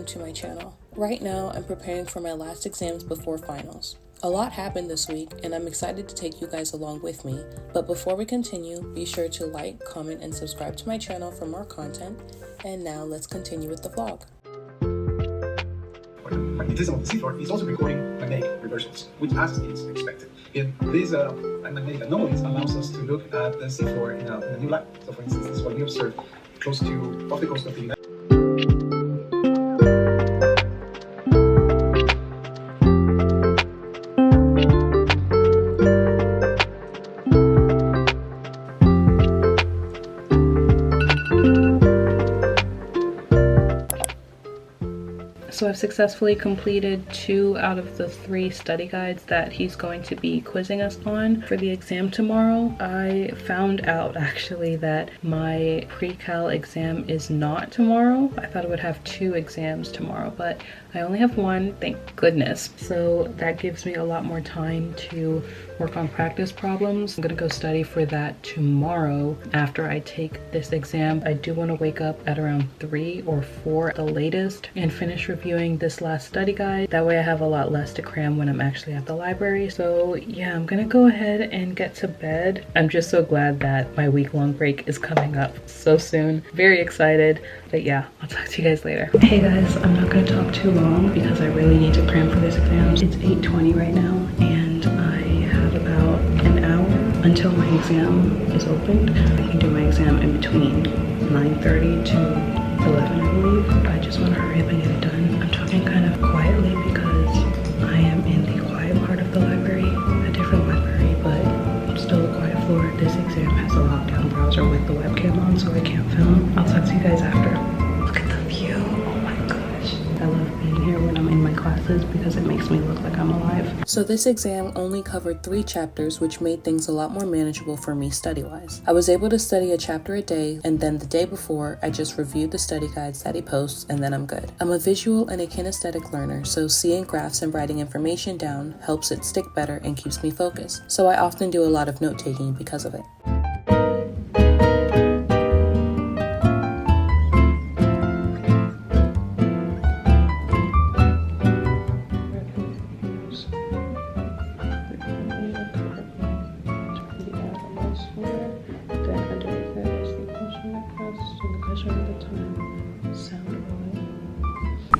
welcome to my channel. Right now, I'm preparing for my last exams before finals. A lot happened this week, and I'm excited to take you guys along with me. But before we continue, be sure to like, comment, and subscribe to my channel for more content. And now, let's continue with the vlog. Magnetism of the seafloor is also recording magnetic reversals, which as is expected. And these magnetic anomalies allows us to look at the seafloor in a new light. So for instance, this is what we observed close to off the coast of the United States. So I've successfully completed 2 out of the 3 study guides that he's going to be quizzing us on for the exam tomorrow. I found out actually that my pre-cal exam is not tomorrow. I thought I would have 2 exams tomorrow, but I only have 1, thank goodness. So that gives me a lot more time to work on practice problems. I'm gonna go study for that tomorrow after I take this exam. I do want to wake up at around 3 or 4 at the latest and finish reviewing this last study guide. That way I have a lot less to cram when I'm actually at the library. So yeah, I'm gonna go ahead and get to bed. I'm just so glad that my week-long break is coming up so soon. Very excited. But yeah, I'll talk to you guys later. Hey guys, I'm not gonna talk too long because I really need to cram for this exam. It's 8:20 right now and I have about an hour until my exam is opened. I can do my exam in between 9:30 to 11, I believe. I just want to hurry up and get it done. I'm talking kind of quietly because I am in the quiet part of the library, a different library, but still a quiet floor. This exam has a lockdown browser with the webcam on, so I can't film. I'll talk to you guys after. Look at the view. Oh my gosh. I love being here when I'm in my classes because it makes me look like I'm alive. So this exam only covered 3 chapters, which made things a lot more manageable for me study-wise. I was able to study a chapter a day, and then the day before, I just reviewed the study guides that he posts, and then I'm good. I'm a visual and a kinesthetic learner, so seeing graphs and writing information down helps it stick better and keeps me focused. So I often do a lot of note-taking because of it.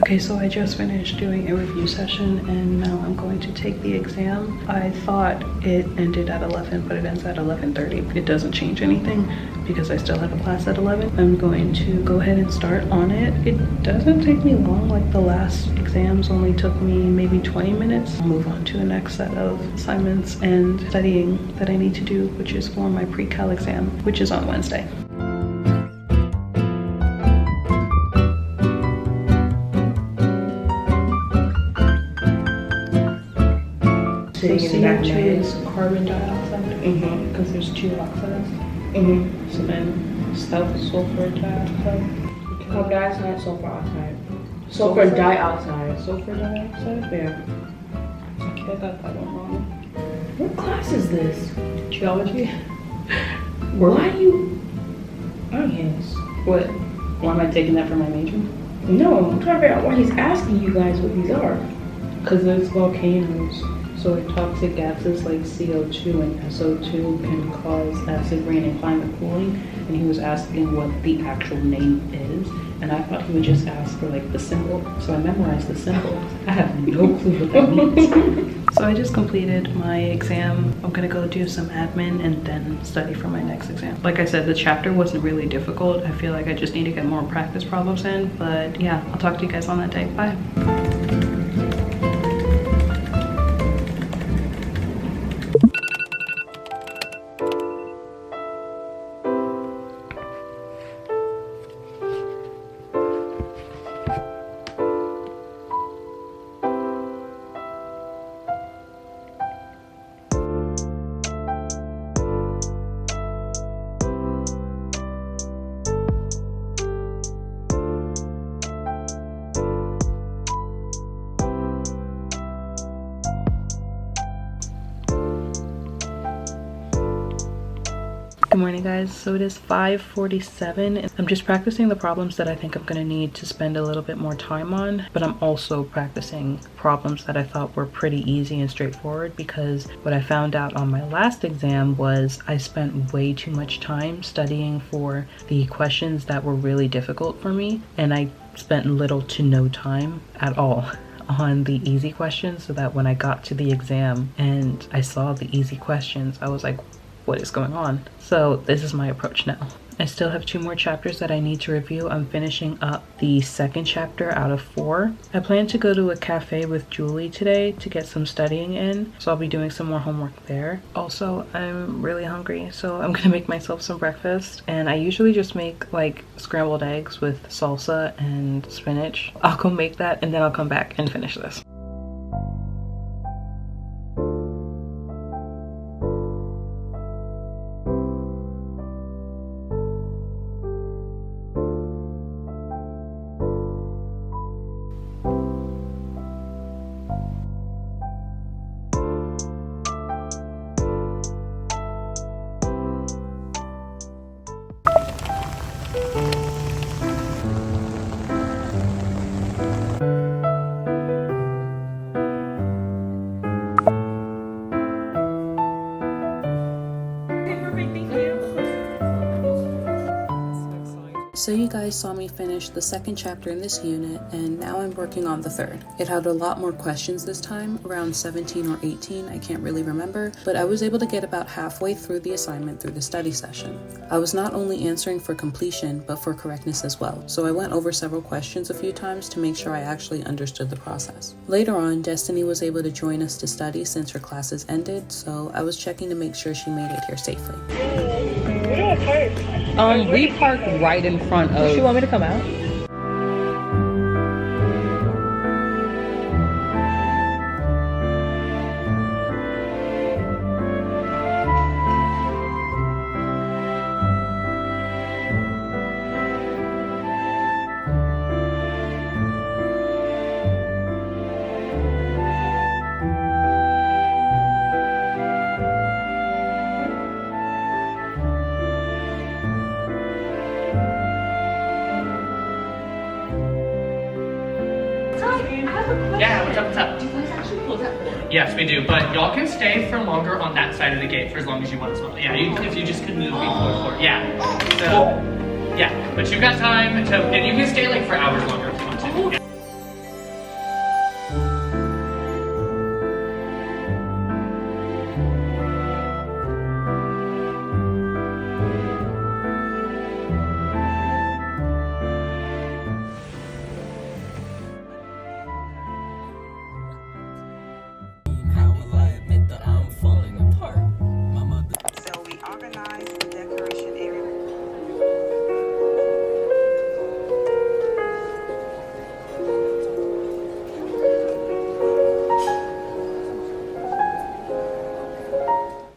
Okay, so I just finished doing a review session and now I'm going to take the exam. I thought it ended at 11, but it ends at 11:30. It doesn't change anything because I still have a class at 11. I'm going to go ahead and start on it. It doesn't take me long, like the last exams only took me maybe 20 minutes. I'll move on to the next set of assignments and studying that I need to do, which is for my pre-cal exam, which is on Wednesday. So CO2 is carbon dioxide because there's 2 oxides. So then sulfur dioxide. Carbon dioxide, sulfur oxide. Sulfur dioxide. Sulfur dioxide? Yeah. Okay, I got that one wrong. What class is this? Geology? Why are you... Oh, yes. What? Why am I taking that for my major? No, I'm trying to figure out why he's asking you guys what these are. Because there's volcanoes. So toxic gases like CO2 and SO2 can cause acid rain and climate cooling. And he was asking what the actual name is. And I thought he would just ask for like the symbol. So I memorized the symbol. I have no clue what that means. So I just completed my exam. I'm gonna go do some admin and then study for my next exam. Like I said, the chapter wasn't really difficult. I feel like I just need to get more practice problems in. But yeah, I'll talk to you guys on that day. Bye. Good morning, guys. So it is 5:47 and I'm just practicing the problems that I think I'm gonna need to spend a little bit more time on, but I'm also practicing problems that I thought were pretty easy and straightforward, because what I found out on my last exam was I spent way too much time studying for the questions that were really difficult for me, and I spent little to no time at all on the easy questions, so that when I got to the exam and I saw the easy questions, I was like, what is going on? So this is my approach now. I still have 2 more chapters that I need to review. I'm finishing up the 2nd chapter out of 4. I plan to go to a cafe with Julie today to get some studying in, so I'll be doing some more homework there. Also, I'm really hungry, so I'm gonna make myself some breakfast, and I usually just make like scrambled eggs with salsa and spinach. I'll go make that and then I'll come back and finish this. So you guys saw me finish the 2nd chapter in this unit, and now I'm working on the 3rd. It had a lot more questions this time, around 17 or 18, I can't really remember, but I was able to get about halfway through the assignment through the study session. I was not only answering for completion, but for correctness as well, so I went over several questions a few times to make sure I actually understood the process. Later on, Destiny was able to join us to study since her classes ended, so I was checking to make sure she made it here safely. We parked right in front of... Does she want me to come out? Yeah, what's up? Do you guys actually close that door? Yes, we do, but y'all can stay for longer on that side of the gate for as long as you want as well. Yeah, if you just could move before. Yeah. So, yeah, but you've got time to, and you can stay like for hours longer if you want to. Yeah.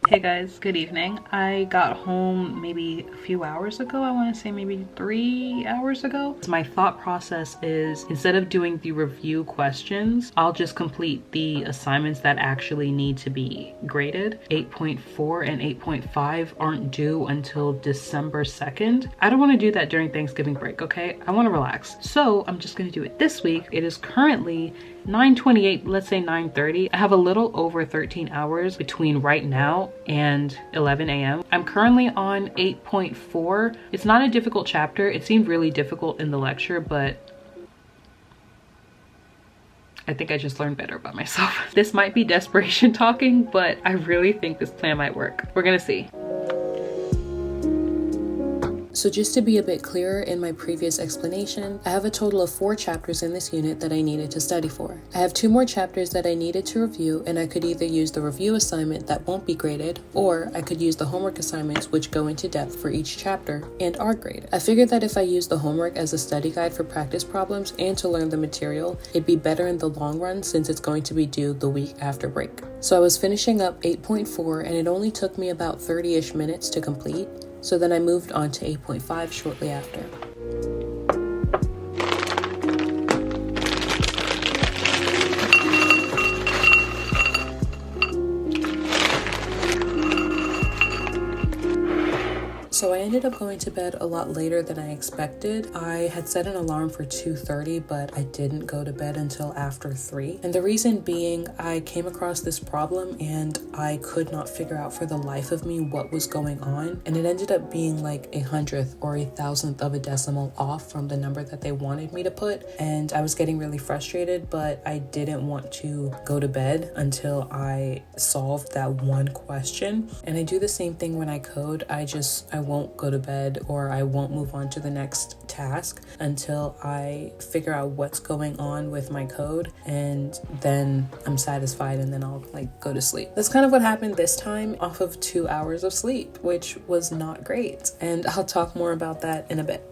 Hey guys, good evening. I got home maybe a few hours ago. I want to say maybe 3 hours ago. My thought process is, instead of doing the review questions, I'll just complete the assignments that actually need to be graded. 8.4 and 8.5 aren't due until December 2nd. I don't want to do that during Thanksgiving break, okay? I want to relax. So I'm just going to do it this week. It is currently 9:28, let's say 9:30. I have a little over 13 hours between right now and 11 a.m. I'm currently on 8.4. It's not a difficult chapter. It seemed really difficult in the lecture, but I think I just learned better about myself. This might be desperation talking, but I really think this plan might work. We're gonna see. So just to be a bit clearer in my previous explanation, I have a total of 4 chapters in this unit that I needed to study for. I have 2 more chapters that I needed to review, and I could either use the review assignment that won't be graded, or I could use the homework assignments which go into depth for each chapter and are graded. I figured that if I use the homework as a study guide for practice problems and to learn the material, it'd be better in the long run since it's going to be due the week after break. So I was finishing up 8.4 and it only took me about 30-ish minutes to complete. So then I moved on to 8.5 shortly after. ended up going to bed a lot later than I expected. I had set an alarm for 2:30, but I didn't go to bed until after 3. And the reason being, I came across this problem and I could not figure out for the life of me what was going on. And it ended up being like 100th or 1,000th of a decimal off from the number that they wanted me to put. And I was getting really frustrated, but I didn't want to go to bed until I solved that one question. And I do the same thing when I code. I won't go to bed, or I won't move on to the next task until I figure out what's going on with my code, and then I'm satisfied, and then I'll go to sleep. That's kind of what happened this time, off of 2 hours of sleep, which was not great. And I'll talk more about that in a bit.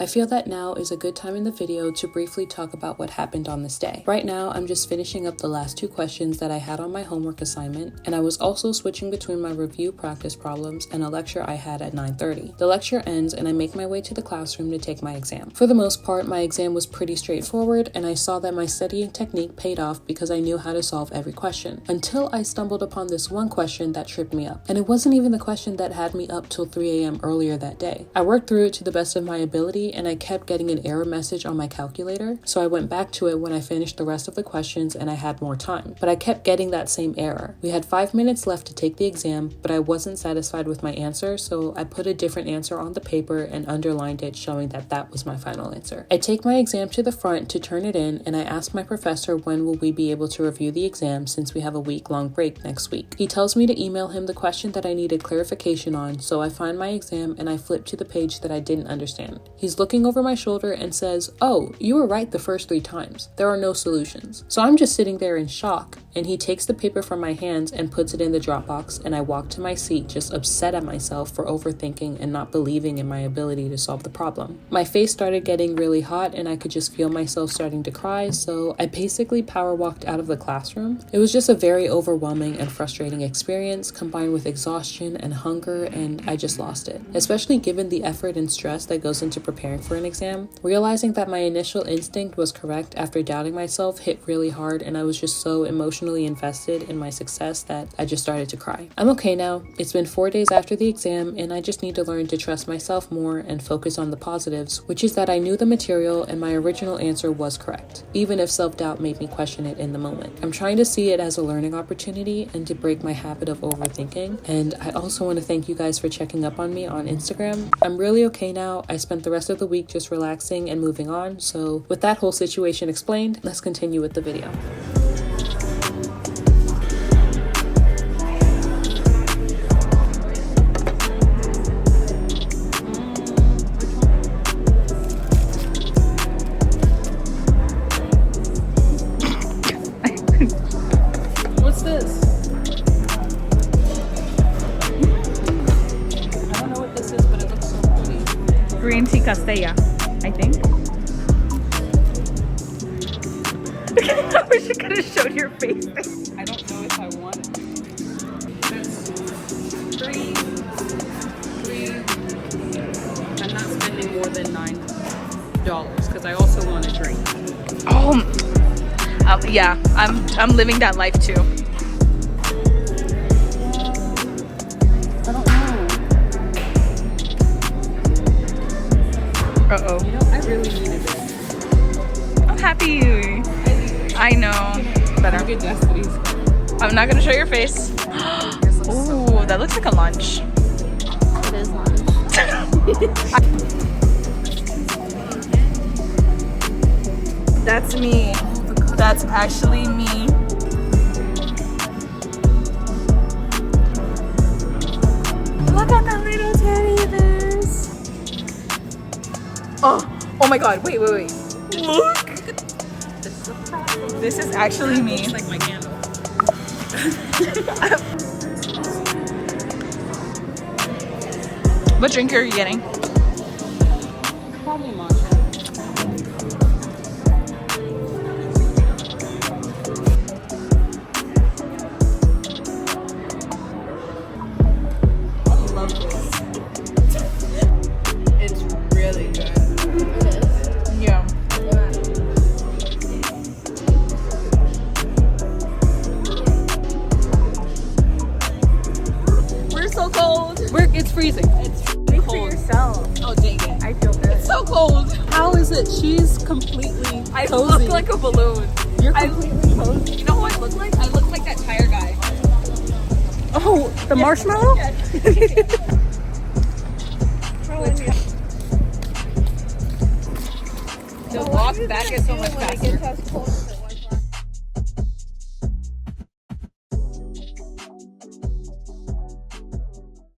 I feel that now is a good time in the video to briefly talk about what happened on this day. Right now, I'm just finishing up the last 2 questions that I had on my homework assignment, and I was also switching between my review practice problems and a lecture I had at 9:30. The lecture ends and I make my way to the classroom to take my exam. For the most part, my exam was pretty straightforward, and I saw that my studying technique paid off because I knew how to solve every question, until I stumbled upon this one question that tripped me up. And it wasn't even the question that had me up till 3 a.m. earlier that day. I worked through it to the best of my ability, and I kept getting an error message on my calculator, so I went back to it when I finished the rest of the questions and I had more time. But I kept getting that same error. We had 5 minutes left to take the exam, but I wasn't satisfied with my answer, so I put a different answer on the paper and underlined it, showing that that was my final answer. I take my exam to the front to turn it in, and I ask my professor when will we be able to review the exam since we have a week-long break next week. He tells me to email him the question that I needed clarification on, so I find my exam and I flip to the page that I didn't understand. He's looking over my shoulder and says, "Oh, you were right the first 3 times. There are no solutions." So I'm just sitting there in shock, and he takes the paper from my hands and puts it in the drop box, and I walk to my seat just upset at myself for overthinking and not believing in my ability to solve the problem. My face started getting really hot and I could just feel myself starting to cry, so I basically power walked out of the classroom. It was just a very overwhelming and frustrating experience, combined with exhaustion and hunger, and I just lost it. Especially given the effort and stress that goes into preparing for an exam. Realizing that my initial instinct was correct after doubting myself hit really hard, and I was just so emotionally invested in my success that I just started to cry. I'm okay now. It's been 4 days after the exam, and I just need to learn to trust myself more and focus on the positives, which is that I knew the material and my original answer was correct, even if self-doubt made me question it in the moment. I'm trying to see it as a learning opportunity and to break my habit of overthinking. And I also want to thank you guys for checking up on me on Instagram. I'm really okay now. I spent the rest of the week just relaxing and moving on. So with that whole situation explained, let's continue with the video. What's this? I don't know what this is, but it looks so pretty. Green tea castella, I think. I wish I could have showed your face. I don't know if I want it. That's free. I'm not spending more than $9 because I also want a drink. Oh, yeah, I'm living that life too. I don't know. Uh-oh. You know, I really needed it. I'm happy. I know. Better. Good destinies. I'm not gonna show your face. Ooh, that looks like a lunch. It is lunch. That's me. That's actually me. Look at the little teddy bears. Oh my god, wait. Look. This is actually me. It's like my candle. What drink are you getting? Probably matcha. I love this. It's really good. Yeah. It's freezing. It's cold. For yourself. Oh dang it! I feel good. It's so cold. How is it? She's completely I cozy. look like a balloon. You're completely cozy. You know who I look like? I look like that tire guy. Oh, the marshmallow? The walk back is so much faster.